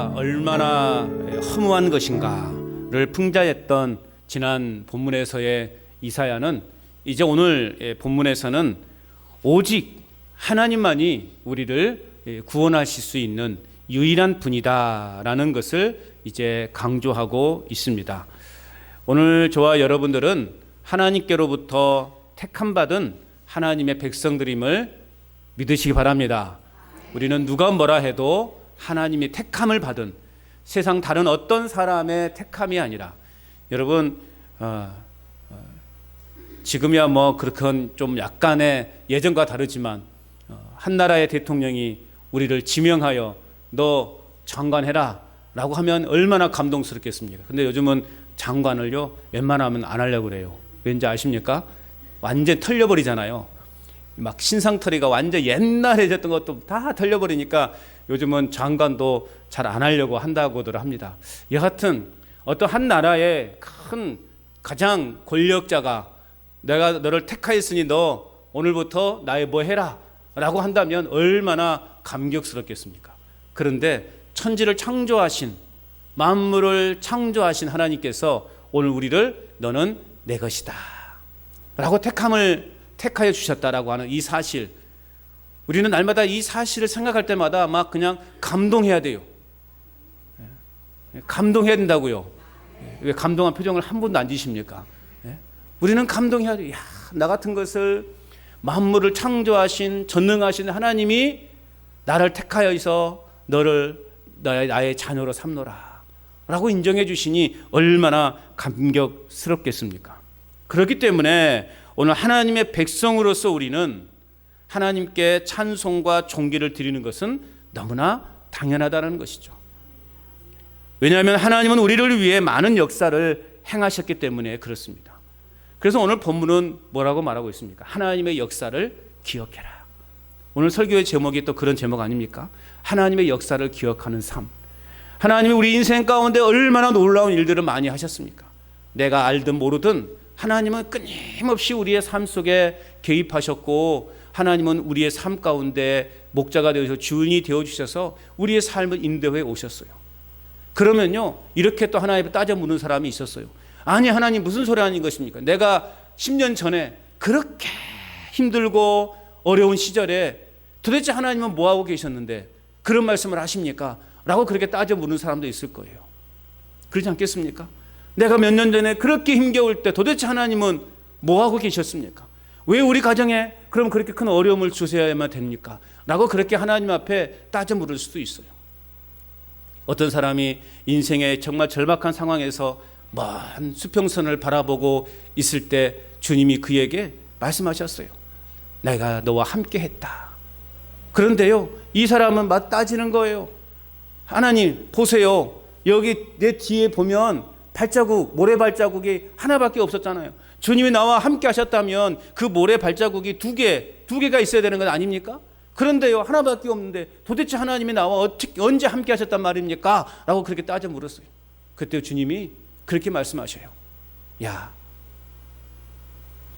내가 얼마나 허무한 것인가를 풍자했던 지난 본문에서의 이사야는 이제 오늘 본문에서는 오직 하나님만이 우리를 구원하실 수 있는 유일한 분이다라는 것을 이제 강조하고 있습니다. 오늘 저와 여러분들은 하나님께로부터 택함받은 하나님의 백성들임을 믿으시기 바랍니다. 우리는 누가 뭐라 해도 하나님이 택함을 받은 세상 다른 어떤 사람의 택함이 아니라, 여러분 지금이야 뭐 그렇건 좀 약간의 예전과 다르지만 한 나라의 대통령이 우리를 지명하여 너 장관해라 라고 하면 얼마나 감동스럽겠습니까? 근데 요즘은 장관을요 웬만하면 안 하려고 그래요. 왠지 아십니까? 완전 털려버리잖아요. 막 신상털이가 완전 옛날에 했던 것도 다 털려버리니까 요즘은 장관도 잘 안 하려고 한다고들 합니다. 여하튼 어떤 한 나라의 큰 가장 권력자가 내가 너를 택하였으니 너 오늘부터 나의 뭐 해라 라고 한다면 얼마나 감격스럽겠습니까? 그런데 천지를 창조하신, 만물을 창조하신 하나님께서 오늘 우리를 너는 내 것이다 라고 택하여 주셨다라고 하는 이 사실, 우리는 날마다 이 사실을 생각할 때마다 막 그냥 감동해야 돼요. 감동해야 된다고요. 왜 감동한 표정을 한 번도 안 지십니까? 우리는 감동해야 돼요. 나 같은 것을 만물을 창조하신 전능하신 하나님이 나를 택하여서 너를 나의 자녀로 삼노라 라고 인정해 주시니 얼마나 감격스럽겠습니까? 그렇기 때문에 오늘 하나님의 백성으로서 우리는 하나님께 찬송과 존귀를 드리는 것은 너무나 당연하다는 것이죠. 왜냐하면 하나님은 우리를 위해 많은 역사를 행하셨기 때문에 그렇습니다. 그래서 오늘 본문은 뭐라고 말하고 있습니까? 하나님의 역사를 기억해라. 오늘 설교의 제목이 또 그런 제목 아닙니까? 하나님의 역사를 기억하는 삶. 하나님이 우리 인생 가운데 얼마나 놀라운 일들을 많이 하셨습니까? 내가 알든 모르든 하나님은 끊임없이 우리의 삶 속에 개입하셨고, 하나님은 우리의 삶 가운데 목자가 되어서 주인이 되어주셔서 우리의 삶을 인도해 오셨어요. 그러면요 이렇게 또 하나님을 따져 묻는 사람이 있었어요. 아니 하나님 무슨 소리 하는 것입니까? 내가 10년 전에 그렇게 힘들고 어려운 시절에 도대체 하나님은 뭐하고 계셨는데 그런 말씀을 하십니까? 라고 그렇게 따져 묻는 사람도 있을 거예요. 그렇지 않겠습니까? 내가 몇 년 전에 그렇게 힘겨울 때 도대체 하나님은 뭐하고 계셨습니까? 왜 우리 가정에 그럼 그렇게 큰 어려움을 주셔야만 됩니까? 라고 그렇게 하나님 앞에 따져 물을 수도 있어요. 어떤 사람이 인생의 정말 절박한 상황에서 먼 수평선을 바라보고 있을 때 주님이 그에게 말씀하셨어요. 내가 너와 함께 했다. 그런데요 이 사람은 따지는 거예요. 하나님 보세요. 여기 내 뒤에 보면 발자국, 모래 발자국이 하나밖에 없었잖아요. 주님이 나와 함께 하셨다면 그 모래 발자국이 두 개가 있어야 되는 건 아닙니까? 그런데요 하나밖에 없는데 도대체 하나님이 나와 언제 함께 하셨단 말입니까? 라고 그렇게 따져 물었어요. 그때 주님이 그렇게 말씀하셔요. 야,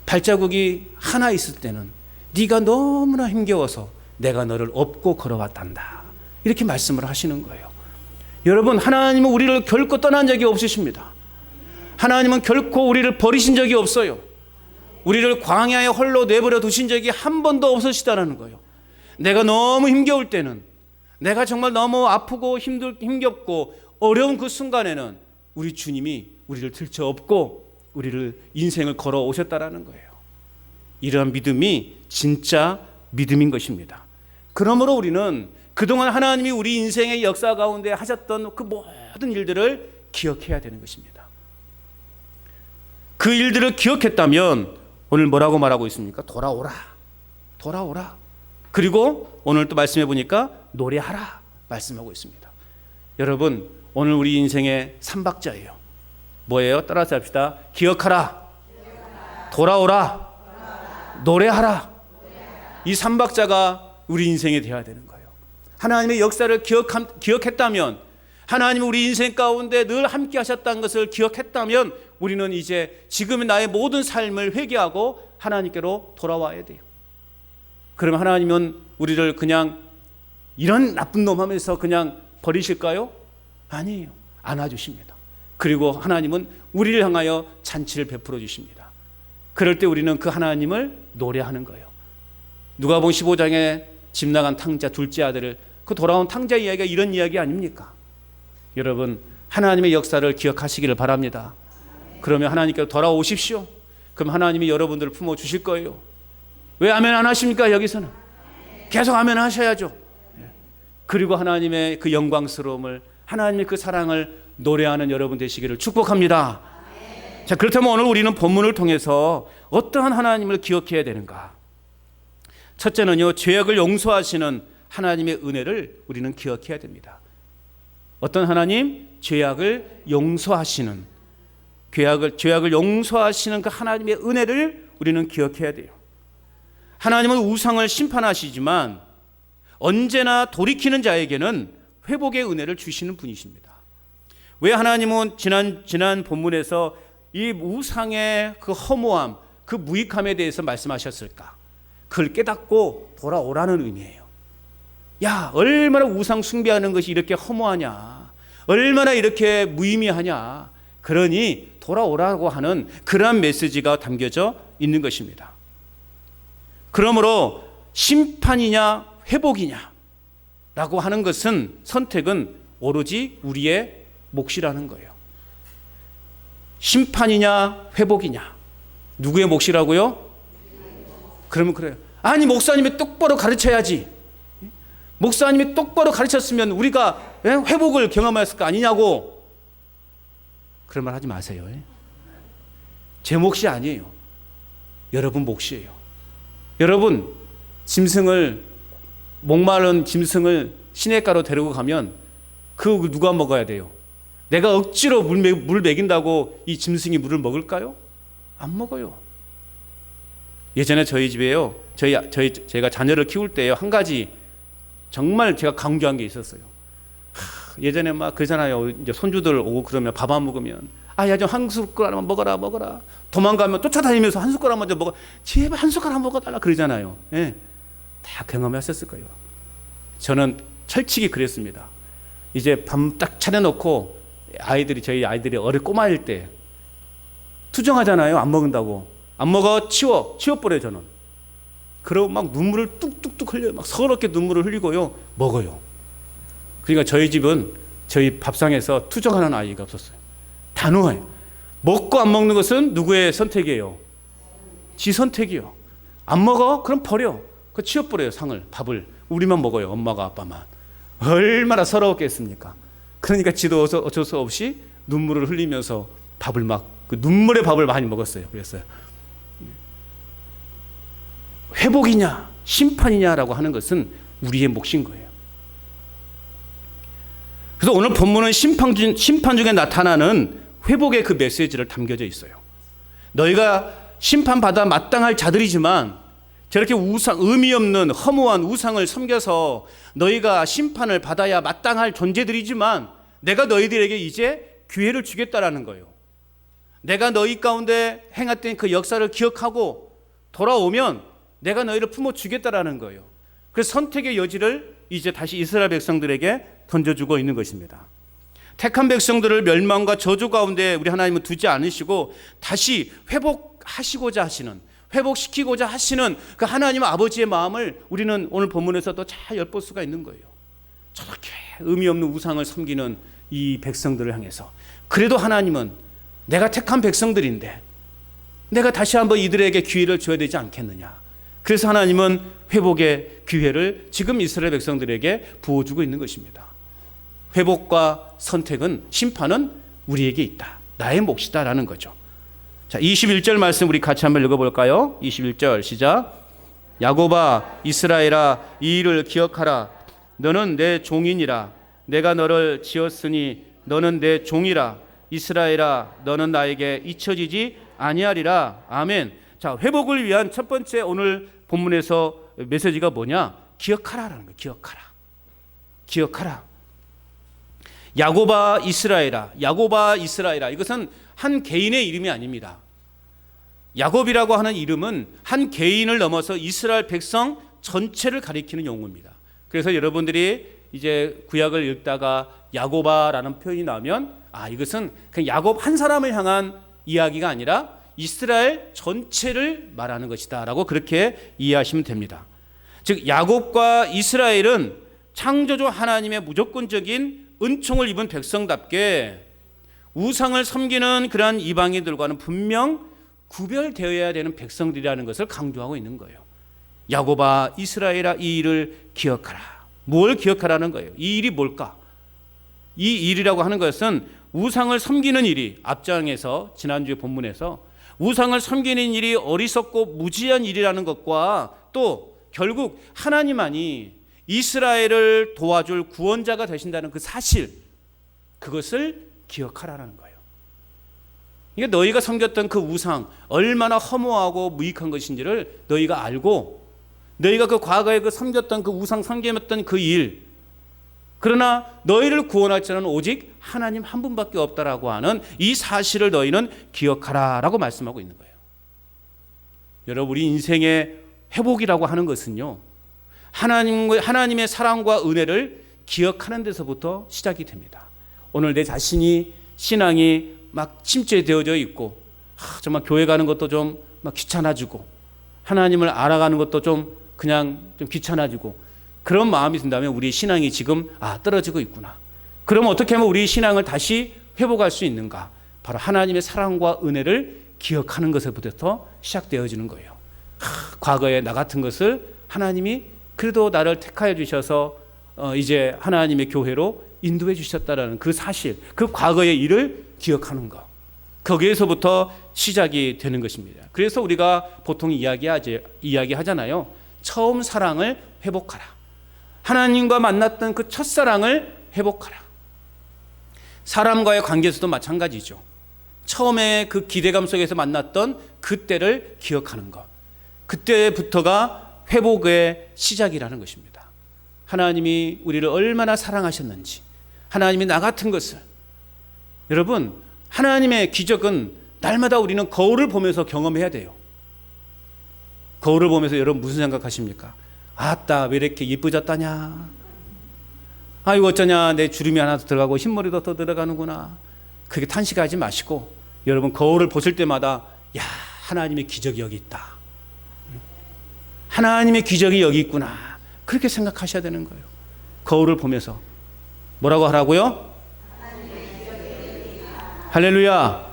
발자국이 하나 있을 때는 네가 너무나 힘겨워서 내가 너를 업고 걸어왔단다. 이렇게 말씀을 하시는 거예요. 여러분, 하나님은 우리를 결코 떠난 적이 없으십니다. 하나님은 결코 우리를 버리신 적이 없어요. 우리를 광야에 홀로 내버려 두신 적이 한 번도 없으시다는 거예요. 내가 너무 힘겨울 때는, 내가 정말 너무 아프고 힘겹고 어려운 그 순간에는 우리 주님이 우리를 들쳐업고 우리를 인생을 걸어 오셨다라는 거예요. 이러한 믿음이 진짜 믿음인 것입니다. 그러므로 우리는 그동안 하나님이 우리 인생의 역사 가운데 하셨던 그 모든 일들을 기억해야 되는 것입니다. 그 일들을 기억했다면 오늘 뭐라고 말하고 있습니까? 돌아오라. 돌아오라. 그리고 오늘 또 말씀해 보니까 노래하라 말씀하고 있습니다. 여러분, 오늘 우리 인생의 3박자예요. 뭐예요? 따라서 합시다. 기억하라. 돌아오라. 노래하라. 이 3박자가 우리 인생이 되어야 되는 거예요. 하나님의 역사를 기억했다면, 하나님이 우리 인생 가운데 늘 함께 하셨다는 것을 기억했다면 우리는 이제 지금의 나의 모든 삶을 회개하고 하나님께로 돌아와야 돼요. 그럼 하나님은 우리를 그냥 이런 나쁜 놈 하면서 그냥 버리실까요? 아니에요. 안아주십니다. 그리고 하나님은 우리를 향하여 잔치를 베풀어 주십니다. 그럴 때 우리는 그 하나님을 노래하는 거예요. 누가복음 15장에 집 나간 탕자 둘째 아들을 그 돌아온 탕자 이야기가 이런 이야기 아닙니까? 여러분, 하나님의 역사를 기억하시기를 바랍니다. 그러면 하나님께서 돌아오십시오. 그럼 하나님이 여러분들을 품어주실 거예요. 왜 아멘 안 하십니까? 여기서는 계속 아멘 하셔야죠. 그리고 하나님의 그 영광스러움을, 하나님의 그 사랑을 노래하는 여러분 되시기를 축복합니다. 자, 그렇다면 오늘 우리는 본문을 통해서 어떠한 하나님을 기억해야 되는가? 첫째는요, 죄악을 용서하시는 하나님의 은혜를 우리는 기억해야 됩니다. 어떤 하나님? 죄악을 용서하시는, 죄악을 용서하시는 그 하나님의 은혜를 우리는 기억해야 돼요. 하나님은 우상을 심판하시지만 언제나 돌이키는 자에게는 회복의 은혜를 주시는 분이십니다. 왜 하나님은 지난 본문에서 이 우상의 그 허무함, 그 무익함에 대해서 말씀하셨을까? 그걸 깨닫고 돌아오라는 의미예요. 야, 얼마나 우상 숭배하는 것이 이렇게 허무하냐, 얼마나 이렇게 무의미하냐, 그러니 돌아오라고 하는 그러한 메시지가 담겨져 있는 것입니다. 그러므로 심판이냐 회복이냐 라고 하는 것은, 선택은 오로지 우리의 몫이라는 거예요. 심판이냐 회복이냐, 누구의 몫이라고요? 그러면 그래요. 아니, 목사님이 똑바로 가르쳐야지. 목사님이 똑바로 가르쳤으면 우리가 회복을 경험했을 거 아니냐고. 그런 말 하지 마세요. 제 몫이 아니에요. 여러분 몫이에요. 여러분, 목마른 짐승을 시냇가로 데리고 가면 그 누가 먹어야 돼요? 내가 억지로 물 먹인다고 이 짐승이 물을 먹을까요? 안 먹어요. 예전에 저희 집에요, 제가 자녀를 키울 때요, 한 가지 정말 제가 강조한 게 있었어요. 예전에 막 그러잖아요. 이제 손주들 오고 그러면 밥 안 먹으면, 야, 좀 한 숟가락만 먹어라. 도망가면 쫓아다니면서 한 숟가락만 좀 먹어. 제발 한 숟가락 먹어달라 그러잖아요. 예. 다 경험하셨을 거예요. 저는 철칙이 그랬습니다. 이제 밤 딱 차려놓고 저희 아이들이 꼬마일 때 투정하잖아요. 안 먹는다고. 안 먹어, 치워버려요, 저는. 그러고 막 눈물을 뚝뚝뚝 흘려요. 막 서럽게 눈물을 흘리고요, 먹어요. 그러니까 저희 집은 저희 밥상에서 투정하는 아이가 없었어요. 단호해요. 먹고 안 먹는 것은 누구의 선택이에요? 지 선택이요. 안 먹어? 그럼 버려. 그 치워버려요, 밥을. 우리만 먹어요, 엄마가 아빠만. 얼마나 서러웠겠습니까? 그러니까 지도 어쩔 수 없이 눈물을 흘리면서 밥을 그 눈물의 밥을 많이 먹었어요. 그랬어요. 회복이냐 심판이냐라고 하는 것은 우리의 몫인 거예요. 그래서 오늘 본문은 심판 중에 나타나는 회복의 그 메시지를 담겨져 있어요. 너희가 심판받아 마땅할 자들이지만 저렇게 의미 없는 허무한 우상을 섬겨서 너희가 심판을 받아야 마땅할 존재들이지만 내가 너희들에게 이제 기회를 주겠다라는 거예요. 내가 너희 가운데 행했던 그 역사를 기억하고 돌아오면 내가 너희를 품어주겠다라는 거예요. 그래서 선택의 여지를 이제 다시 이스라엘 백성들에게 던져주고 있는 것입니다. 택한 백성들을 멸망과 저주 가운데 우리 하나님은 두지 않으시고 다시 회복시키고자 하시는 그 하나님 아버지의 마음을 우리는 오늘 본문에서도 잘 엿볼 수가 있는 거예요. 저렇게 의미 없는 우상을 섬기는 이 백성들을 향해서 그래도 하나님은 내가 택한 백성들인데 내가 다시 한번 이들에게 기회를 줘야 되지 않겠느냐. 그래서 하나님은 회복의 기회를 지금 이스라엘 백성들에게 부어주고 있는 것입니다. 회복과 선택은, 심판은 우리에게 있다. 나의 몫이다라는 거죠. 자, 21절 말씀 우리 같이 한번 읽어볼까요? 21절 시작. 야곱아 이스라엘아 이 일을 기억하라. 너는 내 종이니라. 내가 너를 지었으니 너는 내 종이라. 이스라엘아 너는 나에게 잊혀지지 아니하리라. 아멘. 자, 회복을 위한 첫 번째 오늘 본문에서 메시지가 뭐냐? 기억하라라는 거예요. 기억하라. 야곱아 이스라엘아. 이것은 한 개인의 이름이 아닙니다. 야곱이라고 하는 이름은 한 개인을 넘어서 이스라엘 백성 전체를 가리키는 용어입니다. 그래서 여러분들이 이제 구약을 읽다가 야고바라는 표현이 나오면 이것은 그냥 야곱 한 사람을 향한 이야기가 아니라 이스라엘 전체를 말하는 것이다 라고 그렇게 이해하시면 됩니다. 즉 야곱과 이스라엘은 창조주 하나님의 무조건적인 은총을 입은 백성답게 우상을 섬기는 그러한 이방인들과는 분명 구별되어야 되는 백성들이라는 것을 강조하고 있는 거예요. 야곱아 이스라엘아 이 일을 기억하라. 뭘 기억하라는 거예요? 이 일이 뭘까? 이 일이라고 하는 것은 우상을 섬기는 일이 앞장에서 지난주에 본문에서 우상을 섬기는 일이 어리석고 무지한 일이라는 것과 또 결국 하나님만이 이스라엘을 도와줄 구원자가 되신다는 그 사실, 그것을 기억하라는 거예요. 이게 너희가 섬겼던 그 우상 얼마나 허무하고 무익한 것인지를 너희가 알고 너희가 그 과거에 그 섬겼던 그 우상 섬겼던 그 일, 그러나 너희를 구원할 자는 오직 하나님 한 분밖에 없다라고 하는 이 사실을 너희는 기억하라라고 말씀하고 있는 거예요. 여러분 우리 인생의 회복이라고 하는 것은요 하나님의 사랑과 은혜를 기억하는 데서부터 시작이 됩니다. 오늘 내 자신이 신앙이 막 침체되어져 있고 정말 교회 가는 것도 좀 막 귀찮아지고 하나님을 알아가는 것도 좀 귀찮아지고 그런 마음이 든다면 우리 신앙이 지금 떨어지고 있구나. 그럼 어떻게 하면 우리 신앙을 다시 회복할 수 있는가? 바로 하나님의 사랑과 은혜를 기억하는 것에부터 시작되어지는 거예요. 과거에 나 같은 것을 하나님이 그래도 나를 택하여 주셔서 이제 하나님의 교회로 인도해 주셨다라는 그 사실, 그 과거의 일을 기억하는 것, 거기에서부터 시작이 되는 것입니다. 그래서 우리가 보통 이야기하잖아요. 처음 사랑을 회복하라. 하나님과 만났던 그 첫사랑을 회복하라. 사람과의 관계에서도 마찬가지죠. 처음에 그 기대감 속에서 만났던 그때를 기억하는 것, 그때부터가 회복의 시작이라는 것입니다. 하나님이 우리를 얼마나 사랑하셨는지, 하나님이 나 같은 것을, 여러분 하나님의 기적은 날마다 우리는 거울을 보면서 경험해야 돼요. 거울을 보면서 여러분 무슨 생각하십니까? 아따 왜 이렇게 예뻐졌다냐, 이거 어쩌냐, 내 주름이 하나 더 들어가고 흰머리도 더 들어가는구나. 그렇게 탄식하지 마시고 여러분 거울을 보실 때마다 하나님의 기적이 여기 있다, 하나님의 기적이 여기 있구나, 그렇게 생각하셔야 되는 거예요. 거울을 보면서 뭐라고 하라고요? 할렐루야.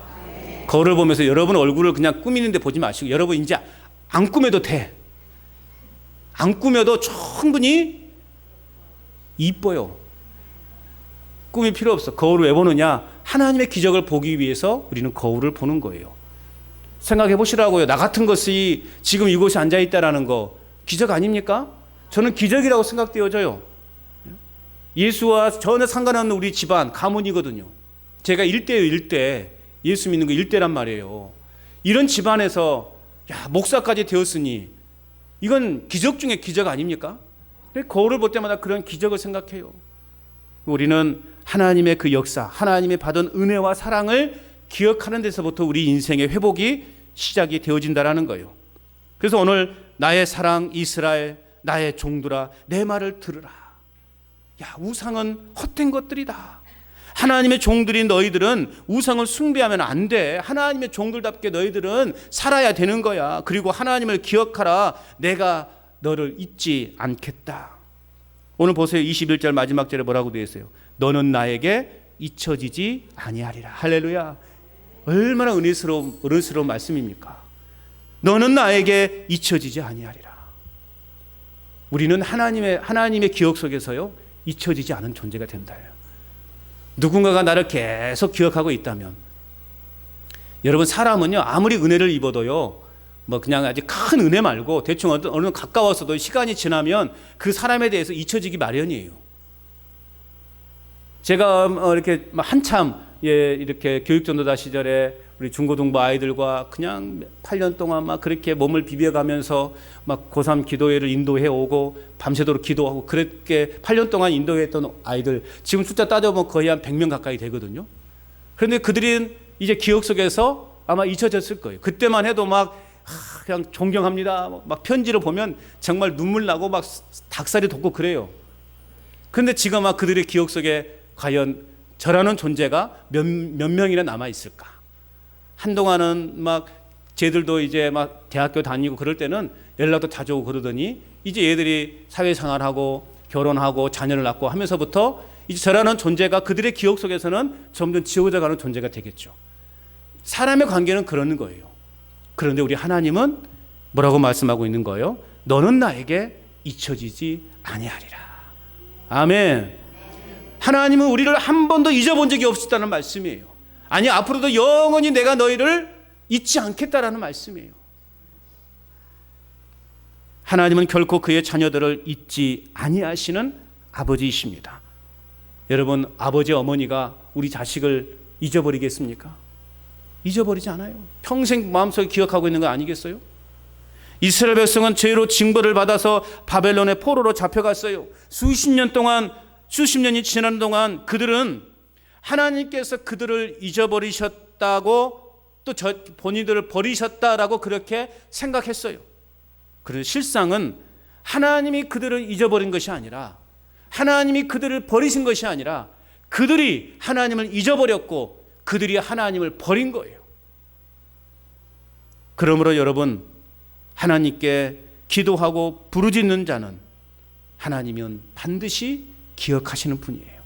거울을 보면서 여러분 얼굴을 그냥 꾸미는데 보지 마시고 여러분 이제 안 꾸며도 돼. 안 꾸며도 충분히 이뻐요. 꾸밀 필요 없어. 거울을 왜 보느냐? 하나님의 기적을 보기 위해서 우리는 거울을 보는 거예요. 생각해 보시라고요. 나 같은 것이 지금 이곳에 앉아 있다라는 거 기적 아닙니까? 저는 기적이라고 생각되어져요. 예수와 전혀 상관없는 우리 집안 가문이거든요. 제가 일대예요. 일대. 예수 믿는 거 일대란 말이에요. 이런 집안에서 목사까지 되었으니 이건 기적 중에 기적 아닙니까? 거울을 볼 때마다 그런 기적을 생각해요. 우리는 하나님의 그 역사, 하나님의 받은 은혜와 사랑을 기억하는 데서부터 우리 인생의 회복이 시작이 되어진다라는 거예요. 그래서 오늘 나의 사랑 이스라엘, 나의 종들아 내 말을 들으라. 우상은 헛된 것들이다. 하나님의 종들인 너희들은 우상을 숭배하면 안 돼. 하나님의 종들답게 너희들은 살아야 되는 거야. 그리고 하나님을 기억하라. 내가 너를 잊지 않겠다. 오늘 보세요. 21절 마지막 절에 뭐라고 되어 있어요? 너는 나에게 잊혀지지 아니하리라. 할렐루야. 얼마나 은혜스러운 말씀입니까? 너는 나에게 잊혀지지 아니하리라. 우리는 하나님의 기억 속에서요 잊혀지지 않은 존재가 된다. 누군가가 나를 계속 기억하고 있다면, 여러분 사람은요 아무리 은혜를 입어도요 그냥 아주 큰 은혜 말고 대충 어느 가까워서도 시간이 지나면 그 사람에 대해서 잊혀지기 마련이에요. 제가 이렇게 한참 이렇게 교육전도자 시절에 우리 중고등부 아이들과 그냥 8년 동안 막 그렇게 몸을 비벼가면서 막 고3 기도회를 인도해 오고 밤새도록 기도하고 그렇게 8년 동안 인도했던 아이들 지금 숫자 따져보면 거의 한 100명 가까이 되거든요. 그런데 그들은 이제 기억 속에서 아마 잊혀졌을 거예요. 그때만 해도 막 그냥 존경합니다. 막 편지를 보면 정말 눈물 나고 막 닭살이 돋고 그래요. 그런데 지금 막 그들의 기억 속에 과연 저라는 존재가 몇 명이나 남아 있을까? 한동안은 막 쟤들도 이제 막 대학교 다니고 그럴 때는 연락도 자주 오고 그러더니 이제 얘들이 사회생활하고 결혼하고 자녀를 낳고 하면서부터 이제 저라는 존재가 그들의 기억 속에서는 점점 지워져 가는 존재가 되겠죠. 사람의 관계는 그러는 거예요. 그런데 우리 하나님은 뭐라고 말씀하고 있는 거예요? 너는 나에게 잊혀지지 아니하리라. 아멘. 하나님은 우리를 한 번도 잊어본 적이 없었다는 말씀이에요. 아니, 앞으로도 영원히 내가 너희를 잊지 않겠다라는 말씀이에요. 하나님은 결코 그의 자녀들을 잊지 아니하시는 아버지이십니다. 여러분, 아버지 어머니가 우리 자식을 잊어버리겠습니까? 잊어버리지 않아요. 평생 마음속에 기억하고 있는 거 아니겠어요? 이스라엘 백성은 죄로 징벌을 받아서 바벨론의 포로로 잡혀갔어요. 수십 년이 지난 동안 그들은 하나님께서 그들을 잊어버리셨다고 또 본인들을 버리셨다라고 그렇게 생각했어요. 그런데 실상은 하나님이 그들을 잊어버린 것이 아니라, 하나님이 그들을 버리신 것이 아니라 그들이 하나님을 잊어버렸고 그들이 하나님을 버린 거예요. 그러므로 여러분, 하나님께 기도하고 부르짖는 자는 하나님은 반드시 기억하시는 분이에요.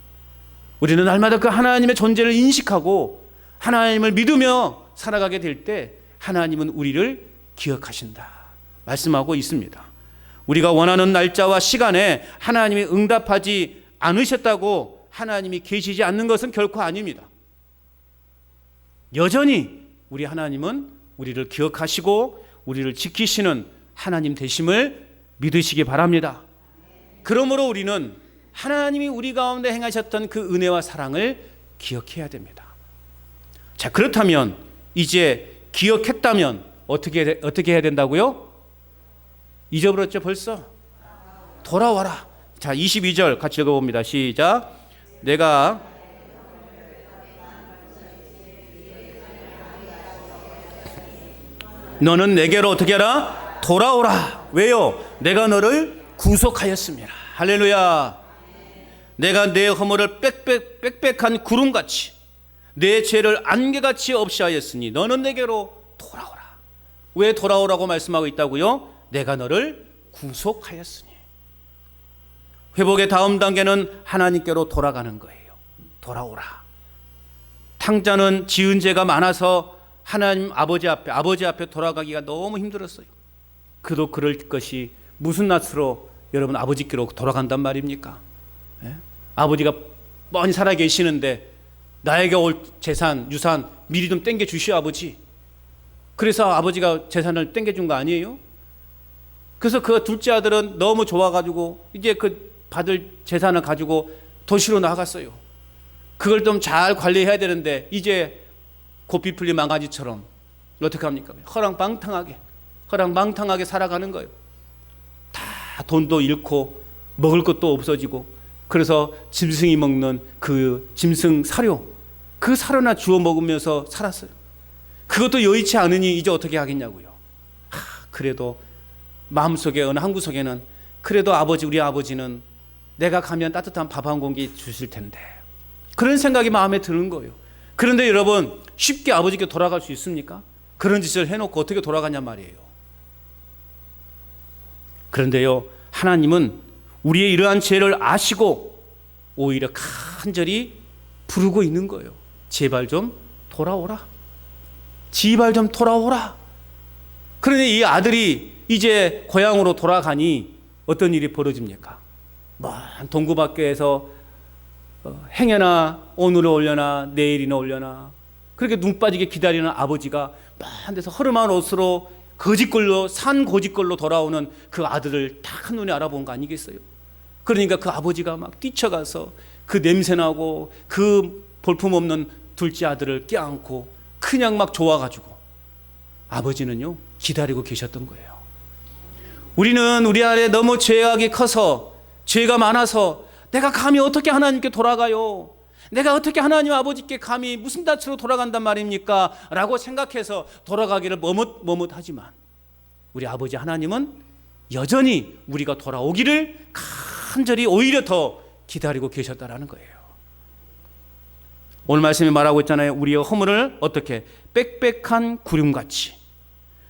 우리는 날마다 그 하나님의 존재를 인식하고 하나님을 믿으며 살아가게 될 때 하나님은 우리를 기억하신다 말씀하고 있습니다. 우리가 원하는 날짜와 시간에 하나님이 응답하지 않으셨다고 하나님이 계시지 않는 것은 결코 아닙니다. 여전히 우리 하나님은 우리를 기억하시고 우리를 지키시는 하나님 되심을 믿으시기 바랍니다. 그러므로 우리는 하나님이 우리 가운데 행하셨던 그 은혜와 사랑을 기억해야 됩니다. 자, 그렇다면 이제 기억했다면 어떻게 해야 된다고요? 잊어버렸죠 벌써? 돌아와라. 자, 22절 같이 읽어봅니다. 시작. 내가 너는 내게로 어떻게 하라? 돌아오라. 왜요? 내가 너를 구속하였습니다. 할렐루야. 내가 내 허물을 빽빽한 구름같이 내 죄를 안개같이 없이 하였으니 너는 내게로 돌아오라. 왜 돌아오라고 말씀하고 있다고요? 내가 너를 구속하였으니. 회복의 다음 단계는 하나님께로 돌아가는 거예요. 돌아오라. 탕자는 지은 죄가 많아서 하나님 아버지 앞에 돌아가기가 너무 힘들었어요. 그도 그럴 것이 무슨 낯으로 여러분 아버지께로 돌아간단 말입니까? 예? 아버지가 뻔히 살아 계시는데 나에게 올 재산, 유산 미리 좀 땡겨 주시오 아버지. 그래서 아버지가 재산을 땡겨 준 거 아니에요? 그래서 그 둘째 아들은 너무 좋아가지고 이제 그 받을 재산을 가지고 도시로 나갔어요. 그걸 좀 잘 관리해야 되는데 이제 고삐 풀린 망가지처럼 어떻게 합니까? 허랑방탕하게 살아가는 거예요. 다 돈도 잃고 먹을 것도 없어지고, 그래서 짐승이 먹는 그 짐승 사료, 그 사료나 주워 먹으면서 살았어요. 그것도 여의치 않으니 이제 어떻게 하겠냐고요. 그래도 마음속에 어느 한 구석에는 그래도 우리 아버지는 내가 가면 따뜻한 밥 한 공기 주실 텐데, 그런 생각이 마음에 드는 거예요. 그런데 여러분, 쉽게 아버지께 돌아갈 수 있습니까? 그런 짓을 해놓고 어떻게 돌아가냔 말이에요. 그런데요, 하나님은 우리의 이러한 죄를 아시고 오히려 간절히 부르고 있는 거예요. 제발 좀 돌아오라. 제발 좀 돌아오라. 그런데 이 아들이 이제 고향으로 돌아가니 어떤 일이 벌어집니까? 먼 동구밖에에서 행여나 오늘을 올려나 내일이나 올려나 그렇게 눈 빠지게 기다리는 아버지가 먼 데서 허름한 옷으로 산 고집걸로 돌아오는 그 아들을 딱 한눈에 알아본 거 아니겠어요? 그러니까 그 아버지가 막 뛰쳐가서 그 냄새나고 그 볼품없는 둘째 아들을 껴안고 그냥 막 좋아가지고 아버지는요 기다리고 계셨던 거예요. 우리는 우리 안에 너무 죄악이 커서, 죄가 많아서 내가 감히 어떻게 하나님께 돌아가요? 내가 어떻게 하나님 아버지께 감히 무슨 낯으로 돌아간단 말입니까? 라고 생각해서 돌아가기를 머뭇하지만 우리 아버지 하나님은 여전히 우리가 돌아오기를 간절히 오히려 더 기다리고 계셨다라는 거예요. 오늘 말씀이 말하고 있잖아요. 우리의 허물을 어떻게 빽빽한 구름같이,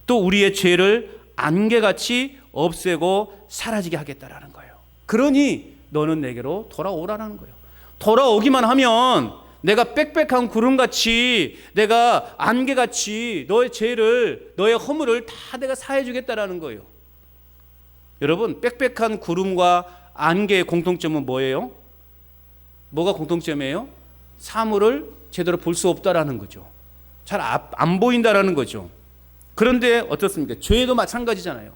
또 우리의 죄를 안개같이 없애고 사라지게 하겠다라는 거예요. 그러니 너는 내게로 돌아오라는 거예요. 돌아오기만 하면 내가 빽빽한 구름같이, 내가 안개같이 너의 죄를, 너의 허물을 다 내가 사해 주겠다라는 거예요. 여러분, 빽빽한 구름과 안개의 공통점은 뭐예요? 뭐가 공통점이에요? 사물을 제대로 볼 수 없다라는 거죠. 잘 안 보인다라는 거죠. 그런데 어떻습니까? 죄도 마찬가지잖아요.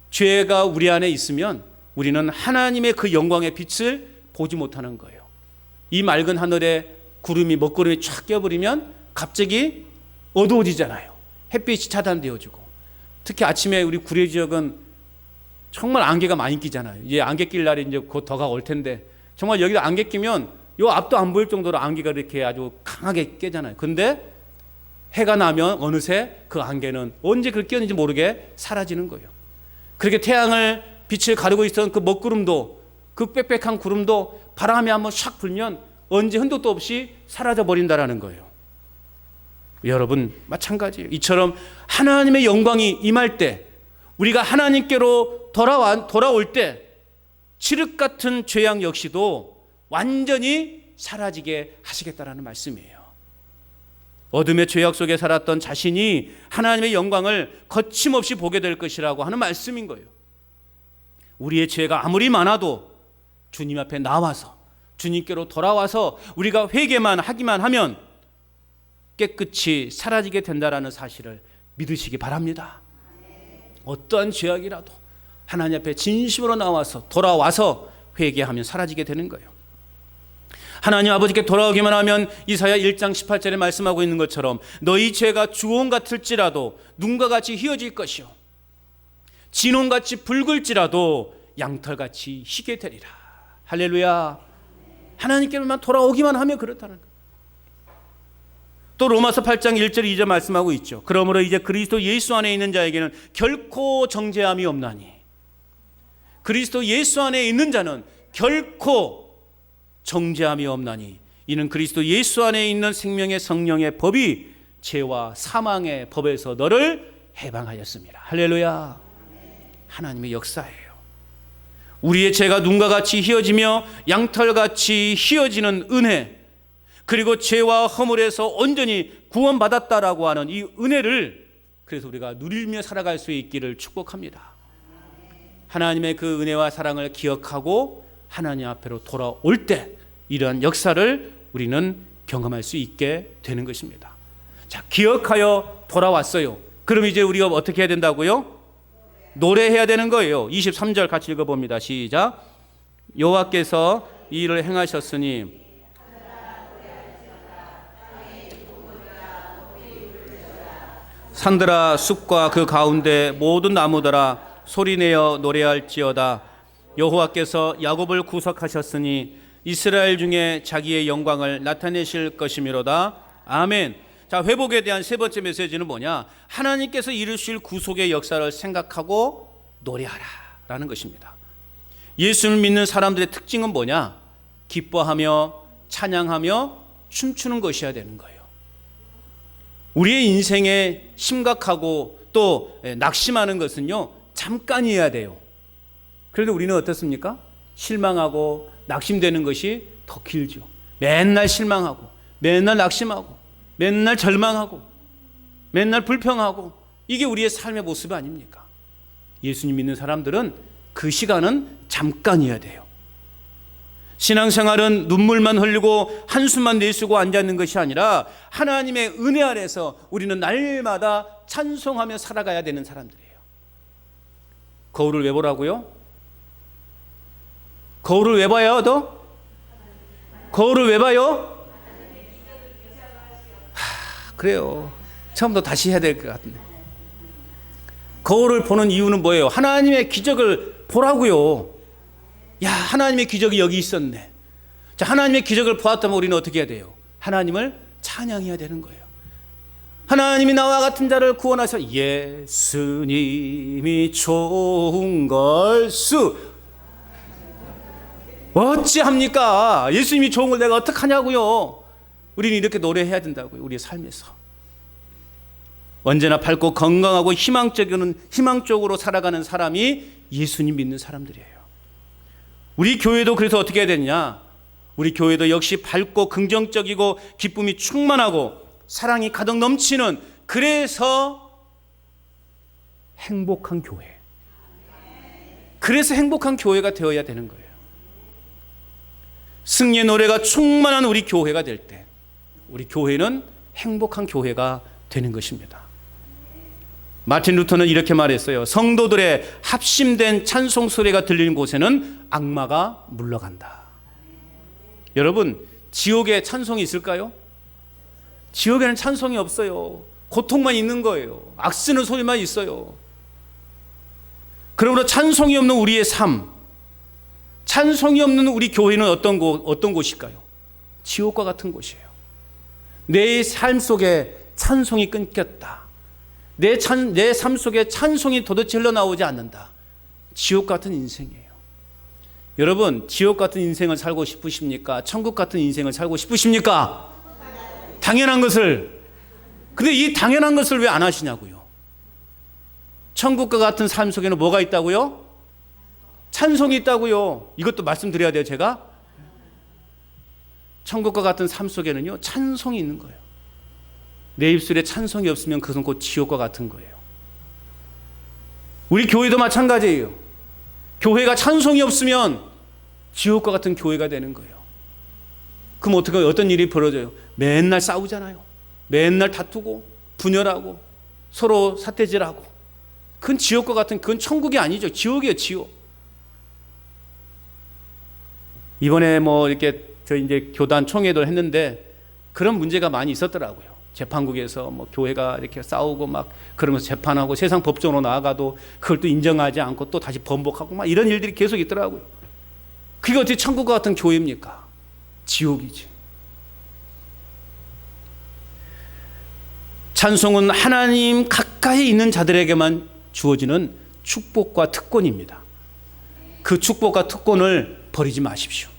죄가 우리 안에 있으면 우리는 하나님의 그 영광의 빛을 보지 못하는 거예요. 이 맑은 하늘에 구름이, 먹구름이 쫙 껴버리면 갑자기 어두워지잖아요. 햇빛이 차단되어지고. 특히 아침에 우리 구례 지역은 정말 안개가 많이 끼잖아요. 이제 안개 낄 날이 이제 곧 더가 올 텐데, 정말 여기다 안개 끼면 요 앞도 안 보일 정도로 안개가 이렇게 아주 강하게 깨잖아요. 근데 해가 나면 어느새 그 안개는 언제 그렇게 꼈는지 모르게 사라지는 거예요. 그렇게 태양을 빛을 가리고 있었던 그 먹구름도, 그 빽빽한 구름도 바람이 한번 샥 불면 언제 흔적도 없이 사라져 버린다라는 거예요. 여러분, 마찬가지예요. 이처럼 하나님의 영광이 임할 때, 우리가 하나님께로 돌아올 때 칠흑 같은 죄악 역시도 완전히 사라지게 하시겠다라는 말씀이에요. 어둠의 죄악 속에 살았던 자신이 하나님의 영광을 거침없이 보게 될 것이라고 하는 말씀인 거예요. 우리의 죄가 아무리 많아도 주님 앞에 나와서, 주님께로 돌아와서 우리가 회개만 하기만 하면 깨끗이 사라지게 된다라는 사실을 믿으시기 바랍니다. 어떠한 죄악이라도 하나님 앞에 진심으로 나와서 돌아와서 회개하면 사라지게 되는 거예요. 하나님 아버지께 돌아오기만 하면 이사야 1장 18절에 말씀하고 있는 것처럼 너희 죄가 주홍 같을지라도 눈과 같이 희어질 것이요 진홍같이 붉을지라도 양털같이 희게 되리라. 할렐루야. 하나님께만 돌아오기만 하면 그렇다는 거예요. 또 로마서 8장 1절 2절 말씀하고 있죠. 그러므로 이제 그리스도 예수 안에 있는 자에게는 결코 정죄함이 없나니, 그리스도 예수 안에 있는 자는 결코 정죄함이 없나니, 이는 그리스도 예수 안에 있는 생명의 성령의 법이 죄와 사망의 법에서 너를 해방하였습니다. 할렐루야. 하나님의 역사예요. 우리의 죄가 눈과 같이 희어지며 양털같이 희어지는 은혜, 그리고 죄와 허물에서 온전히 구원받았다라고 하는 이 은혜를 그래서 우리가 누리며 살아갈 수 있기를 축복합니다. 하나님의 그 은혜와 사랑을 기억하고 하나님 앞으로 돌아올 때 이러한 역사를 우리는 경험할 수 있게 되는 것입니다. 자, 기억하여 돌아왔어요. 그럼 이제 우리가 어떻게 해야 된다고요? 노래해야 되는 거예요. 23절 같이 읽어봅니다. 시작. 여호와께서 이 일을 행하셨으니 산들아 숲과 그 가운데 모든 나무들아 소리내어 노래할지어다. 여호와께서 야곱을 구속하셨으니 이스라엘 중에 자기의 영광을 나타내실 것이미로다. 아멘. 자, 회복에 대한 세 번째 메시지는 뭐냐? 하나님께서 이루실 구속의 역사를 생각하고 노래하라 라는 것입니다. 예수를 믿는 사람들의 특징은 뭐냐? 기뻐하며 찬양하며 춤추는 것이어야 되는 거예요. 우리의 인생에 심각하고 또 낙심하는 것은요, 잠깐이어야 돼요. 그런데 우리는 어떻습니까? 실망하고 낙심되는 것이 더 길죠. 맨날 실망하고 맨날 낙심하고 맨날 절망하고 맨날 불평하고, 이게 우리의 삶의 모습 아닙니까? 예수님 믿는 사람들은 그 시간은 잠깐이어야 돼요. 신앙생활은 눈물만 흘리고 한숨만 내쉬고 앉아있는 것이 아니라 하나님의 은혜 안에서 우리는 날마다 찬송하며 살아가야 되는 사람들이에요. 거울을 왜 보라고요? 거울을 왜 봐요? 너? 거울을 왜 봐요? 그래요. 처음부터 다시 해야 될 것 같은데. 거울을 보는 이유는 뭐예요? 하나님의 기적을 보라고요. 야, 하나님의 기적이 여기 있었네. 자, 하나님의 기적을 보았다면 우리는 어떻게 해야 돼요? 하나님을 찬양해야 되는 거예요. 하나님이 나와 같은 자를 구원하셔. 예수님이 좋은 걸수. 어찌합니까? 예수님이 좋은 걸 내가 어떡하냐고요. 우리는 이렇게 노래해야 된다고요. 우리의 삶에서 언제나 밝고 건강하고 희망적으로 살아가는 사람이 예수님 믿는 사람들이에요. 우리 교회도 그래서 어떻게 해야 되느냐? 우리 교회도 역시 밝고 긍정적이고 기쁨이 충만하고 사랑이 가득 넘치는, 그래서 행복한 교회, 그래서 행복한 교회가 되어야 되는 거예요. 승리의 노래가 충만한 우리 교회가 될 때 우리 교회는 행복한 교회가 되는 것입니다. 마틴 루터는 이렇게 말했어요. 성도들의 합심된 찬송 소리가 들리는 곳에는 악마가 물러간다. 여러분, 지옥에 찬송이 있을까요? 지옥에는 찬송이 없어요. 고통만 있는 거예요. 악쓰는 소리만 있어요. 그러므로 찬송이 없는 우리의 삶, 찬송이 없는 우리 교회는 어떤 곳일까요? 지옥과 같은 곳이에요. 내 삶 속에 찬송이 끊겼다. 내 삶 속에 찬송이 도대체 흘러나오지 않는다. 지옥 같은 인생이에요. 여러분, 지옥 같은 인생을 살고 싶으십니까? 천국 같은 인생을 살고 싶으십니까? 당연한 것을. 근데 이 당연한 것을 왜 안 하시냐고요. 천국과 같은 삶 속에는 뭐가 있다고요? 찬송이 있다고요. 이것도 말씀드려야 돼요, 제가. 천국과 같은 삶 속에는요, 찬송이 있는 거예요. 내 입술에 찬송이 없으면 그것은 곧 지옥과 같은 거예요. 우리 교회도 마찬가지예요. 교회가 찬송이 없으면 지옥과 같은 교회가 되는 거예요. 그럼 어떤 일이 벌어져요? 맨날 싸우잖아요. 맨날 다투고 분열하고 서로 삿대질하고. 그건 지옥과 같은, 그건 천국이 아니죠. 지옥이에요, 지옥. 이번에 이렇게 이제 교단 총회를 했는데 그런 문제가 많이 있었더라고요. 재판국에서 교회가 이렇게 싸우고 그러면서 재판하고 세상 법정으로 나아가도 그걸 또 인정하지 않고 또 다시 번복하고 이런 일들이 계속 있더라고요. 그게 어떻게 천국과 같은 교회입니까? 지옥이지. 찬송은 하나님 가까이 있는 자들에게만 주어지는 축복과 특권입니다. 그 축복과 특권을 버리지 마십시오.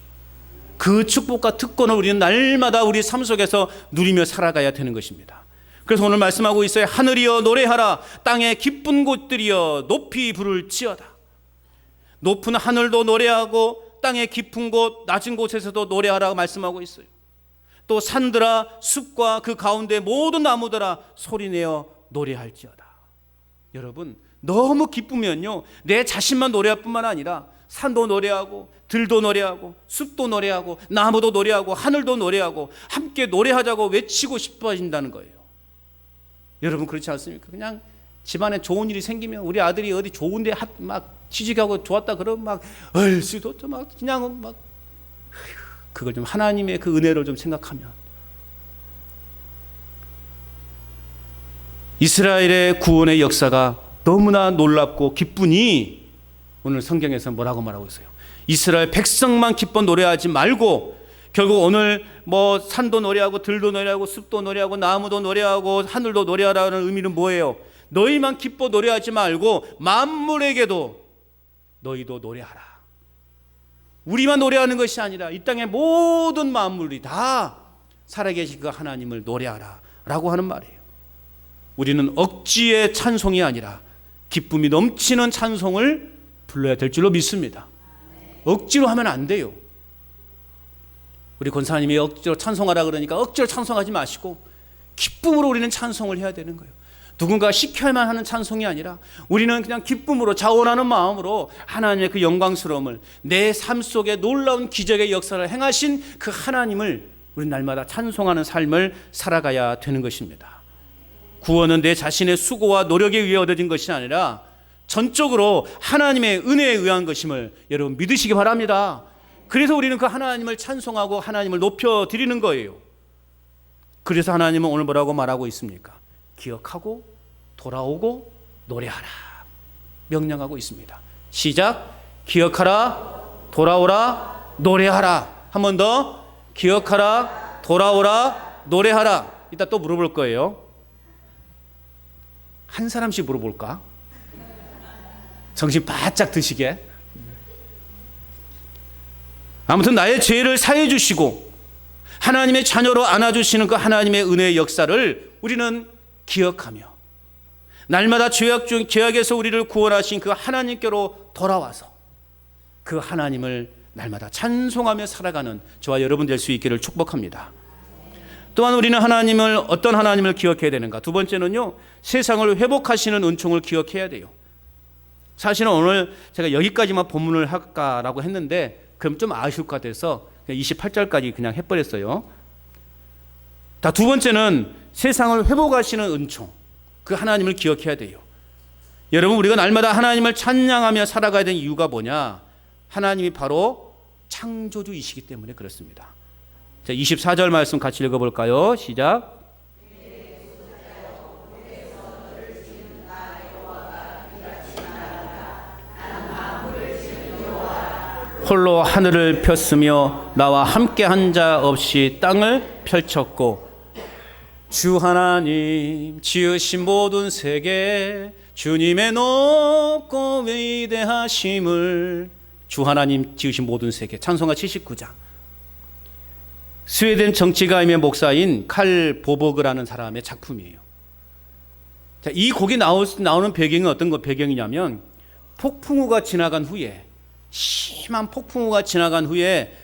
그 축복과 특권을 우리는 날마다 우리 삶 속에서 누리며 살아가야 되는 것입니다. 그래서 오늘 말씀하고 있어요. 하늘이여 노래하라, 땅의 깊은 곳들이여 높이 부를지어다. 높은 하늘도 노래하고 땅의 깊은 곳, 낮은 곳에서도 노래하라고 말씀하고 있어요. 또 산들아, 숲과 그 가운데 모든 나무들아 소리내어 노래할지어다. 여러분, 너무 기쁘면요, 내 자신만 노래할 뿐만 아니라 산도 노래하고 들도 노래하고 숲도 노래하고 나무도 노래하고 하늘도 노래하고 함께 노래하자고 외치고 싶어 하신다는 거예요. 여러분, 그렇지 않습니까? 그냥 집안에 좋은 일이 생기면 우리 아들이 어디 좋은데 취직하고 좋았다 그러면 얼씨도 그냥 그걸 좀 하나님의 그 은혜를 좀 생각하면, 이스라엘의 구원의 역사가 너무나 놀랍고 기쁘니 오늘 성경에서 뭐라고 말하고 있어요? 이스라엘 백성만 기뻐 노래하지 말고, 결국 오늘 산도 노래하고 들도 노래하고 숲도 노래하고 나무도 노래하고 하늘도 노래하라는 의미는 뭐예요? 너희만 기뻐 노래하지 말고 만물에게도 너희도 노래하라. 우리만 노래하는 것이 아니라 이 땅의 모든 만물이 다 살아계신 그 하나님을 노래하라 라고 하는 말이에요. 우리는 억지의 찬송이 아니라 기쁨이 넘치는 찬송을 불러야 될 줄로 믿습니다. 억지로 하면 안 돼요. 우리 권사님이 억지로 찬송하라 그러니까 억지로 찬송하지 마시고 기쁨으로 우리는 찬송을 해야 되는 거예요. 누군가 시켜야만 하는 찬송이 아니라 우리는 그냥 기쁨으로 자원하는 마음으로 하나님의 그 영광스러움을, 내 삶 속에 놀라운 기적의 역사를 행하신 그 하나님을 우리 날마다 찬송하는 삶을 살아가야 되는 것입니다. 구원은 내 자신의 수고와 노력에 의해 얻어진 것이 아니라 전적으로 하나님의 은혜에 의한 것임을 여러분 믿으시기 바랍니다. 그래서 우리는 그 하나님을 찬송하고 하나님을 높여드리는 거예요. 그래서 하나님은 오늘 뭐라고 말하고 있습니까? 기억하고 돌아오고 노래하라 명령하고 있습니다. 시작. 기억하라, 돌아오라, 노래하라. 한 번 더. 기억하라, 돌아오라, 노래하라. 이따 또 물어볼 거예요. 한 사람씩 물어볼까? 정신 바짝 드시게. 아무튼 나의 죄를 사해 주시고 하나님의 자녀로 안아주시는 그 하나님의 은혜의 역사를 우리는 기억하며 날마다 죄악에서 우리를 구원하신 그 하나님께로 돌아와서 그 하나님을 날마다 찬송하며 살아가는 저와 여러분 될 수 있기를 축복합니다. 또한 우리는 어떤 하나님을 기억해야 되는가? 두 번째는요, 세상을 회복하시는 은총을 기억해야 돼요. 사실은 오늘 제가 여기까지만 본문을 할까라고 했는데 그럼 좀 아쉬울 것 같아서 28절까지 그냥 해버렸어요. 두 번째는 세상을 회복하시는 은총, 그 하나님을 기억해야 돼요. 여러분, 우리가 날마다 하나님을 찬양하며 살아가야 되는 이유가 뭐냐? 하나님이 바로 창조주이시기 때문에 그렇습니다. 자, 24절 말씀 같이 읽어볼까요? 시작. 홀로 하늘을 폈으며 나와 함께 한 자 없이 땅을 펼쳤고 주 하나님 지으신 모든 세계 주님의 높고 위대하심을 주 하나님 지으신 모든 세계 찬송가 79장. 스웨덴 정치가이며 목사인 칼 보버그라는 사람의 작품이에요. 자, 이 곡이 나오는 배경은 어떤 배경이냐면 폭풍우가 지나간 후에 심한 폭풍우가 지나간 후에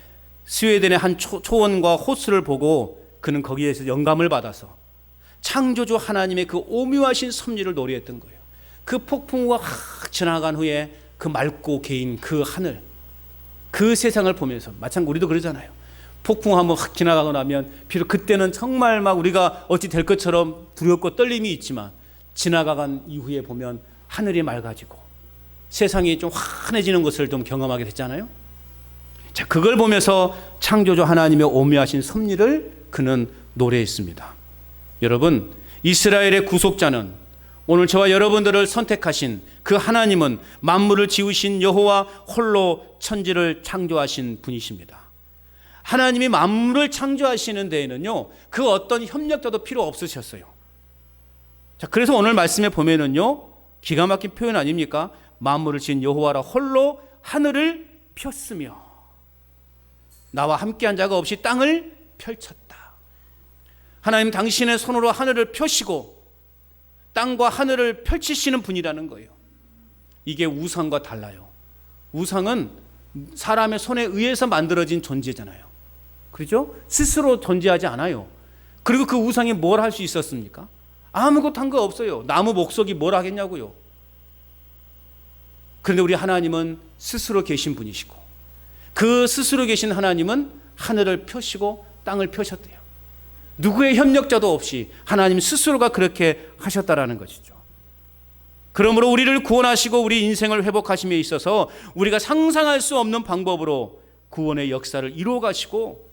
스웨덴의 한 초원과 호수를 보고 그는 거기에서 영감을 받아서 창조주 하나님의 그 오묘하신 섭리를 노래했던 거예요. 그 폭풍우가 확 지나간 후에 그 맑고 개인 그 하늘, 그 세상을 보면서 마찬가지로 우리도 그러잖아요. 폭풍우 한번 확 지나가고 나면 비록 그때는 정말 막 우리가 어찌 될 것처럼 두렵고 떨림이 있지만 지나가간 이후에 보면 하늘이 맑아지고 세상이 좀 환해지는 것을 좀 경험하게 됐잖아요. 자, 그걸 보면서 창조주 하나님의 오묘하신 섭리를 그는 노래했습니다. 여러분, 이스라엘의 구속자는 오늘 저와 여러분들을 선택하신 그 하나님은 만물을 지으신 여호와 홀로 천지를 창조하신 분이십니다. 하나님이 만물을 창조하시는 데에는요, 그 어떤 협력자도 필요 없으셨어요. 자, 그래서 오늘 말씀에 보면은요, 기가 막힌 표현 아닙니까? 만물을 지은 여호와라 홀로 하늘을 폈으며 나와 함께한 자가 없이 땅을 펼쳤다. 하나님 당신의 손으로 하늘을 펴시고 땅과 하늘을 펼치시는 분이라는 거예요. 이게 우상과 달라요. 우상은 사람의 손에 의해서 만들어진 존재잖아요. 그렇죠? 스스로 존재하지 않아요. 그리고 그 우상이 뭘 할 수 있었습니까? 아무것도 한 거 없어요. 나무 목석이 뭘 하겠냐고요. 그런데 우리 하나님은 스스로 계신 분이시고 그 스스로 계신 하나님은 하늘을 펴시고 땅을 펴셨대요. 누구의 협력자도 없이 하나님 스스로가 그렇게 하셨다라는 것이죠. 그러므로 우리를 구원하시고 우리 인생을 회복하심에 있어서 우리가 상상할 수 없는 방법으로 구원의 역사를 이루어 가시고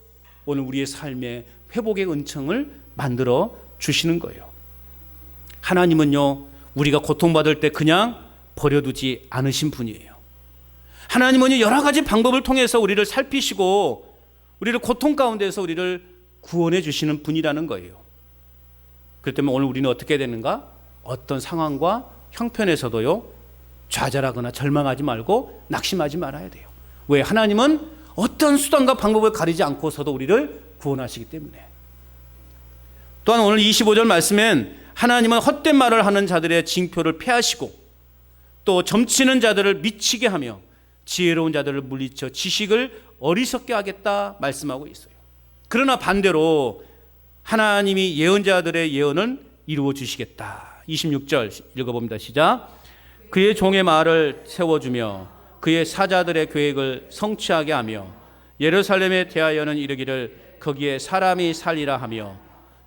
오늘 우리의 삶의 회복의 은총을 만들어 주시는 거예요. 하나님은요, 우리가 고통받을 때 그냥 버려두지 않으신 분이에요. 하나님은 여러 가지 방법을 통해서 우리를 살피시고 우리를 고통 가운데서 우리를 구원해 주시는 분이라는 거예요. 그렇기 때문에 오늘 우리는 어떻게 되는가? 어떤 상황과 형편에서도요, 좌절하거나 절망하지 말고 낙심하지 말아야 돼요. 왜? 하나님은 어떤 수단과 방법을 가리지 않고서도 우리를 구원하시기 때문에. 또한 오늘 25절 말씀엔 하나님은 헛된 말을 하는 자들의 징표를 폐하시고 또 점치는 자들을 미치게 하며 지혜로운 자들을 물리쳐 지식을 어리석게 하겠다 말씀하고 있어요. 그러나 반대로 하나님이 예언자들의 예언을 이루어 주시겠다. 26절 읽어봅니다. 시작. 그의 종의 말을 세워주며 그의 사자들의 계획을 성취하게 하며 예루살렘에 대하여는 이르기를 거기에 사람이 살리라 하며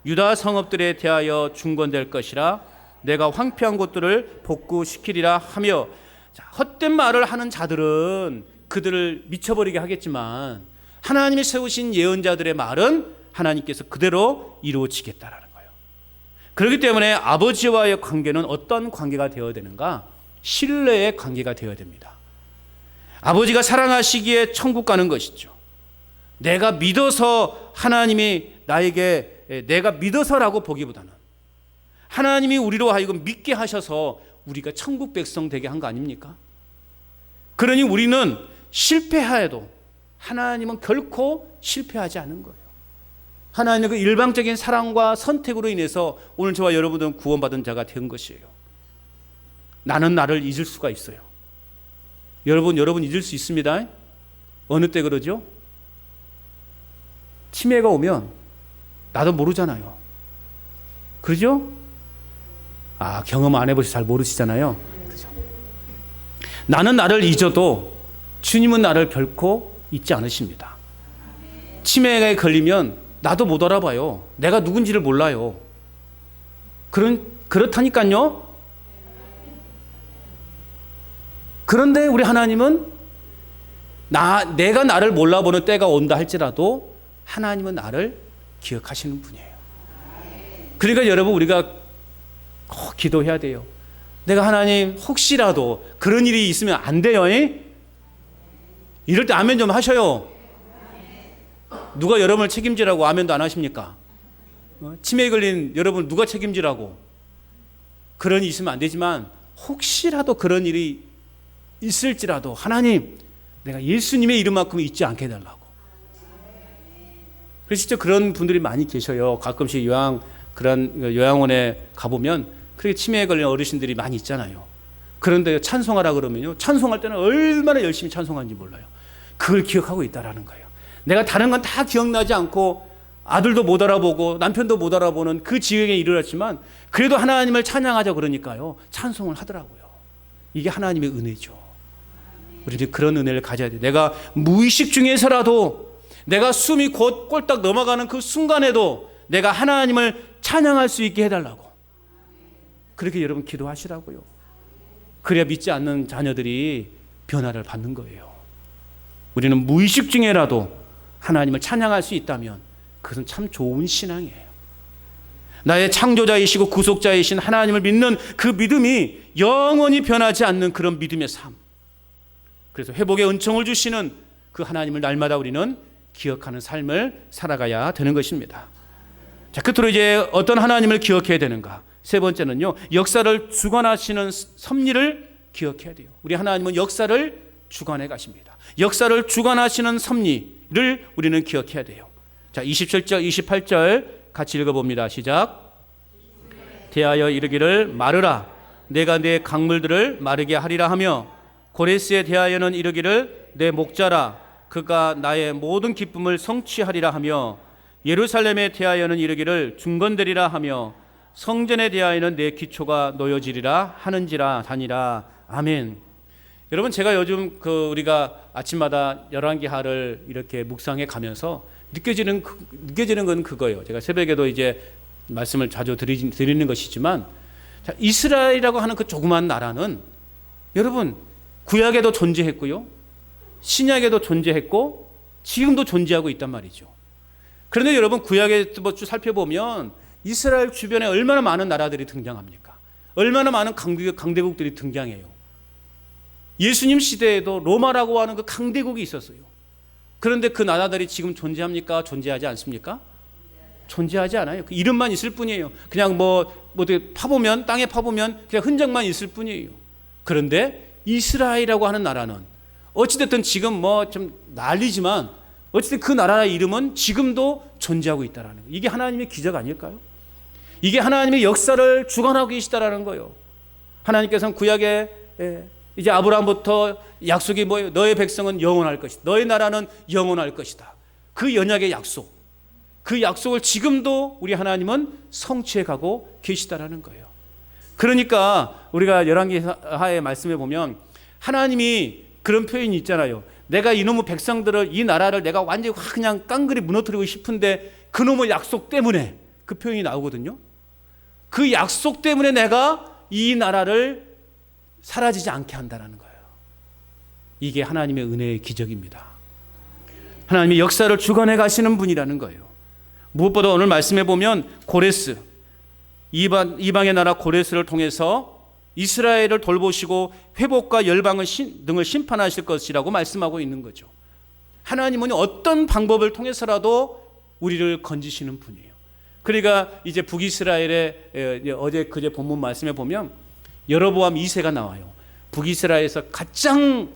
유다 성읍들에 대하여 중건될 것이라 내가 황폐한 곳들을 복구시키리라 하며. 자, 헛된 말을 하는 자들은 그들을 미쳐버리게 하겠지만 하나님이 세우신 예언자들의 말은 하나님께서 그대로 이루어지겠다라는 거예요. 그렇기 때문에 아버지와의 관계는 어떤 관계가 되어야 되는가? 신뢰의 관계가 되어야 됩니다. 아버지가 사랑하시기에 천국 가는 것이죠. 내가 믿어서 하나님이 나에게 내가 믿어서라고 보기보다는 하나님이 우리로 하여금 믿게 하셔서 우리가 천국 백성 되게 한 거 아닙니까? 그러니 우리는 실패하여도 하나님은 결코 실패하지 않은 거예요. 하나님의 그 일방적인 사랑과 선택으로 인해서 오늘 저와 여러분들은 구원받은 자가 된 것이에요. 나는 나를 잊을 수가 있어요. 여러분 잊을 수 있습니다. 어느 때 그러죠? 치매가 오면 나도 모르잖아요. 그러죠? 경험 안 해보셔서 잘 모르시잖아요. 그렇죠? 나는 나를 잊어도 주님은 나를 결코 잊지 않으십니다. 치매에 걸리면 나도 못 알아봐요. 내가 누군지를 몰라요. 그렇다니까요. 그런데 우리 하나님은 내가 나를 몰라보는 때가 온다 할지라도 하나님은 나를 기억하시는 분이에요. 그러니까 여러분 우리가 꼭 기도해야 돼요. 내가 하나님 혹시라도 그런 일이 있으면 안 돼요. 이럴 때 아멘 좀 하셔요. 누가 여러분을 책임지라고 아멘도 안 하십니까? 치매에 걸린 여러분 누가 책임지라고? 그런 일이 있으면 안 되지만 혹시라도 그런 일이 있을지라도 하나님 내가 예수님의 이름만큼 잊지 않게 해달라고. 그래서 진짜 그런 분들이 많이 계셔요. 가끔씩 그런 요양원에 가보면 그렇게 치매에 걸린 어르신들이 많이 있잖아요. 그런데 찬송하라 그러면요, 찬송할 때는 얼마나 열심히 찬송하는지 몰라요. 그걸 기억하고 있다라는 거예요. 내가 다른 건 다 기억나지 않고 아들도 못 알아보고 남편도 못 알아보는 그 지경에 이르렀지만 그래도 하나님을 찬양하자 그러니까요 찬송을 하더라고요. 이게 하나님의 은혜죠. 우리는 그런 은혜를 가져야 돼요. 내가 무의식 중에서라도 내가 숨이 곧 꼴딱 넘어가는 그 순간에도 내가 하나님을 찬양할 수 있게 해달라고. 그렇게 여러분 기도하시라고요. 그래야 믿지 않는 자녀들이 변화를 받는 거예요. 우리는 무의식 중에라도 하나님을 찬양할 수 있다면 그것은 참 좋은 신앙이에요. 나의 창조자이시고 구속자이신 하나님을 믿는 그 믿음이 영원히 변하지 않는 그런 믿음의 삶. 그래서 회복의 은총을 주시는 그 하나님을 날마다 우리는 기억하는 삶을 살아가야 되는 것입니다. 자, 끝으로 이제 어떤 하나님을 기억해야 되는가? 세 번째는요, 역사를 주관하시는 섭리를 기억해야 돼요. 우리 하나님은 역사를 주관해 가십니다. 역사를 주관하시는 섭리를 우리는 기억해야 돼요. 자, 27절, 28절 같이 읽어봅니다. 시작. 대하여 이르기를 마르라. 내가 내 강물들을 마르게 하리라 하며, 고레스에 대하여는 이르기를 내 목자라. 그가 나의 모든 기쁨을 성취하리라 하며, 예루살렘에 대하여는 이르기를 중건되리라 하며, 성전에 대하여는 내 기초가 놓여지리라 하는지라 하니라. 아멘. 여러분, 제가 요즘 우리가 아침마다 열왕기하를 이렇게 묵상해 가면서 느껴지는 건 그거예요. 제가 새벽에도 이제 말씀을 자주 드리는 것이지만, 자, 이스라엘이라고 하는 그 조그만 나라는 여러분 구약에도 존재했고요, 신약에도 존재했고 지금도 존재하고 있단 말이죠. 그런데 여러분 구약에 쭉 살펴보면 이스라엘 주변에 얼마나 많은 나라들이 등장합니까? 얼마나 많은 강대국들이 등장해요. 예수님 시대에도 로마라고 하는 그 강대국이 있었어요. 그런데 그 나라들이 지금 존재합니까? 존재하지 않습니까? 존재하지 않아요. 그 이름만 있을 뿐이에요. 그냥 파보면, 땅에 파보면 그냥 흔적만 있을 뿐이에요. 그런데 이스라엘이라고 하는 나라는 어찌됐든 지금 좀 난리지만 어쨌든 그 나라의 이름은 지금도 존재하고 있다는 거예요. 이게 하나님의 기적 아닐까요? 이게 하나님의 역사를 주관하고 계시다라는 거예요. 하나님께서는 구약에 이제 아브라함부터 약속이 뭐예요? 너의 백성은 영원할 것이다. 너의 나라는 영원할 것이다. 그 언약의 약속, 그 약속을 지금도 우리 하나님은 성취해 가고 계시다라는 거예요. 그러니까 우리가 열왕기하의 말씀에 보면 하나님이 그런 표현이 있잖아요. 내가 이놈의 백성들을, 이 나라를 내가 완전히 그냥 깡그리 무너뜨리고 싶은데 그놈의 약속 때문에, 그 표현이 나오거든요. 그 약속 때문에 내가 이 나라를 사라지지 않게 한다는 거예요. 이게 하나님의 은혜의 기적입니다. 하나님의 역사를 주관해 가시는 분이라는 거예요. 무엇보다 오늘 말씀해 보면 고레스, 이방의 나라 고레스를 통해서 이스라엘을 돌보시고 회복과 열방을 등을 심판하실 것이라고 말씀하고 있는 거죠. 하나님은 어떤 방법을 통해서라도 우리를 건지시는 분이에요. 그러니까 이제 북이스라엘의 어제 그제 본문 말씀에 보면 여로보암 2세가 나와요. 북이스라엘에서 가장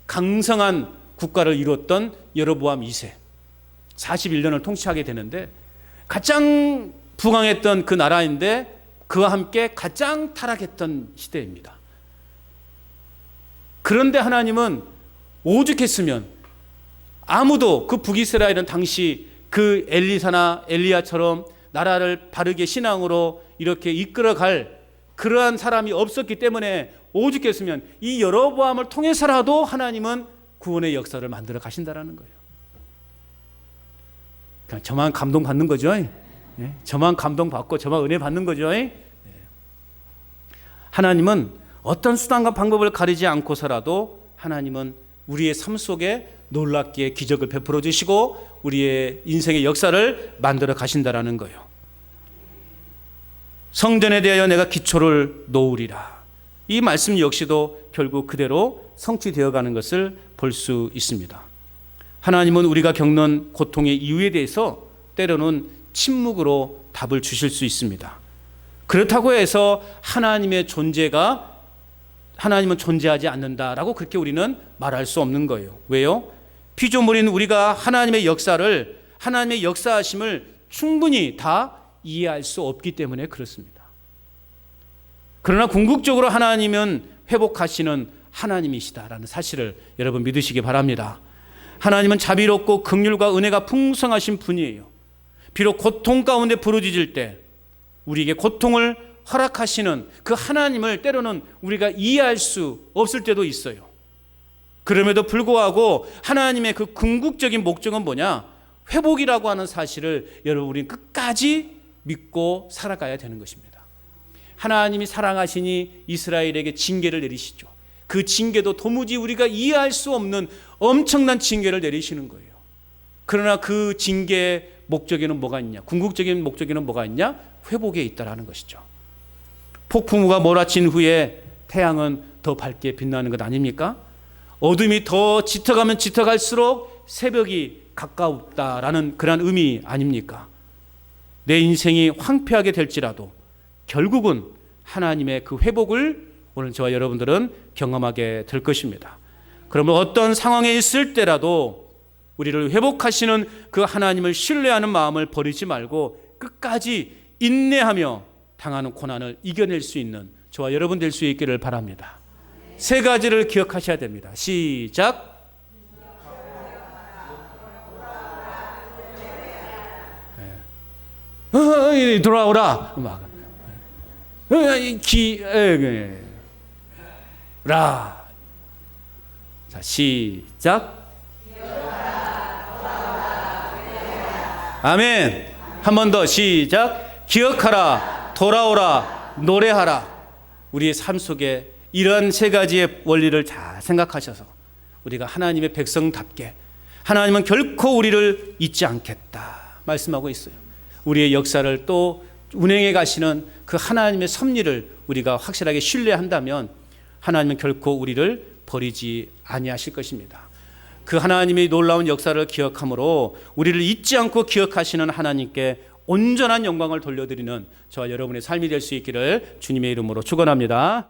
강성한 국가를 이뤘던 여로보암 2세 41년을 통치하게 되는데 가장 부강했던 그 나라인데 그와 함께 가장 타락했던 시대입니다. 그런데 하나님은 오죽했으면 아무도 그 북이스라엘은 당시 그 엘리사나 엘리야처럼 나라를 바르게 신앙으로 이렇게 이끌어갈 그러한 사람이 없었기 때문에 오죽했으면 이 여로보암을 통해서라도 하나님은 구원의 역사를 만들어 가신다라는 거예요. 그냥 저만 감동받는 거죠. 저만 감동받고 저만 은혜 받는 거죠. 하나님은 어떤 수단과 방법을 가리지 않고서라도 하나님은 우리의 삶 속에 놀랍게 기적을 베풀어 주시고 우리의 인생의 역사를 만들어 가신다라는 거예요. 성전에 대하여 내가 기초를 놓으리라. 이 말씀 역시도 결국 그대로 성취되어 가는 것을 볼 수 있습니다. 하나님은 우리가 겪는 고통의 이유에 대해서 때로는 침묵으로 답을 주실 수 있습니다. 그렇다고 해서 하나님은 존재하지 않는다라고 그렇게 우리는 말할 수 없는 거예요. 왜요? 피조물인 우리가 하나님의 역사하심을 충분히 다 이해할 수 없기 때문에 그렇습니다. 그러나 궁극적으로 하나님은 회복하시는 하나님이시다라는 사실을 여러분 믿으시기 바랍니다. 하나님은 자비롭고 긍휼과 은혜가 풍성하신 분이에요. 비록 고통 가운데 부르짖을 때 우리에게 고통을 허락하시는 그 하나님을 때로는 우리가 이해할 수 없을 때도 있어요. 그럼에도 불구하고 하나님의 그 궁극적인 목적은 뭐냐? 회복이라고 하는 사실을 여러분 우리는 끝까지 믿고 살아가야 되는 것입니다. 하나님이 사랑하시니 이스라엘에게 징계를 내리시죠. 그 징계도 도무지 우리가 이해할 수 없는 엄청난 징계를 내리시는 거예요. 그러나 그 징계의 목적에는 뭐가 있냐? 궁극적인 목적에는 뭐가 있냐? 회복에 있다라는 것이죠. 폭풍우가 몰아친 후에 태양은 더 밝게 빛나는 것 아닙니까? 어둠이 더 짙어가면 짙어갈수록 새벽이 가까웠다라는 그런 의미 아닙니까? 내 인생이 황폐하게 될지라도 결국은 하나님의 그 회복을 오늘 저와 여러분들은 경험하게 될 것입니다. 그러면 어떤 상황에 있을 때라도 우리를 회복하시는 그 하나님을 신뢰하는 마음을 버리지 말고 끝까지 인내하며 당하는 고난을 이겨낼 수 있는 저와 여러분 될 수 있기를 바랍니다. 세 가지를 기억하셔야 됩니다. 시작. 돌아오라. 라. 자, 시작. 아멘. 한 번 더 시작. 기억하라, 돌아오라, 노래하라. 우리의 삶 속에 이러한 세 가지의 원리를 잘 생각하셔서 우리가 하나님의 백성답게 하나님은 결코 우리를 잊지 않겠다 말씀하고 있어요. 우리의 역사를 또 운행해 가시는 그 하나님의 섭리를 우리가 확실하게 신뢰한다면 하나님은 결코 우리를 버리지 아니하실 것입니다. 그 하나님의 놀라운 역사를 기억함으로 우리를 잊지 않고 기억하시는 하나님께 온전한 영광을 돌려드리는 저와 여러분의 삶이 될 수 있기를 주님의 이름으로 축원합니다.